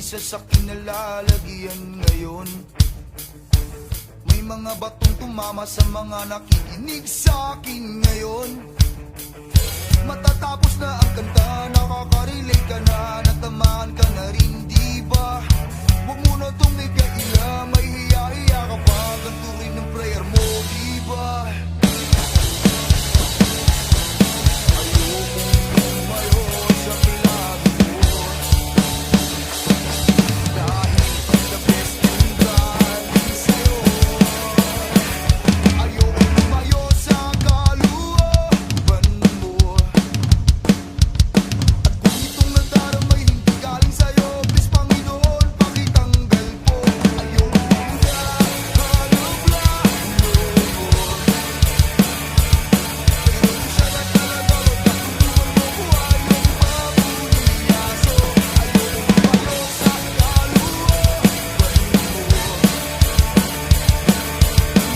isa sa kinalalagyan ngayon. May mga batong tumama sa mga nakikinig sa akin ngayon. Matatapos na ang kanta, nakaka-relate ka na, natamaan ka na rin, di ba? Huwag mo na itong may kaila, may hiya-hiya ka pa, ganito rin ang prayer mo, di ba? Ayokong tumayo sa kilado mo, dahil the best thing galing sa'yo. Ayokong tumayo sa kaluoban mo, at kung itong nadaramay hindi galing sa'yo, please Panginoon, pakitanggal po. Ayokong hanap lang mo, pero kung siya na talaga, wag na tulungan mo ko. Ayokong mabuliyaso, ayokong tumayo sa kaluoban mo.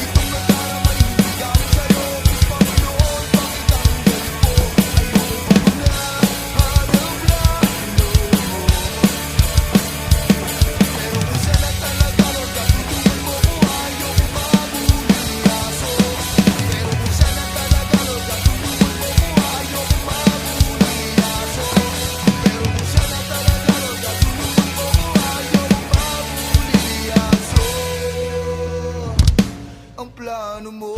Itong nadaramay hindi galing sa'yo, please Panginoon, pakitanggal po. Ayokong hanap lang mo, pero kung siya na talaga, wag na tulungan mo ko. Ayokong mabuliyaso, pero kung siya na talaga, wag na tulungan mo ko. Ayokong mabuliyaso, pero kung siya na talaga, wag na tulungan mo ko. Ayokong mabuliyaso. Ang plano mo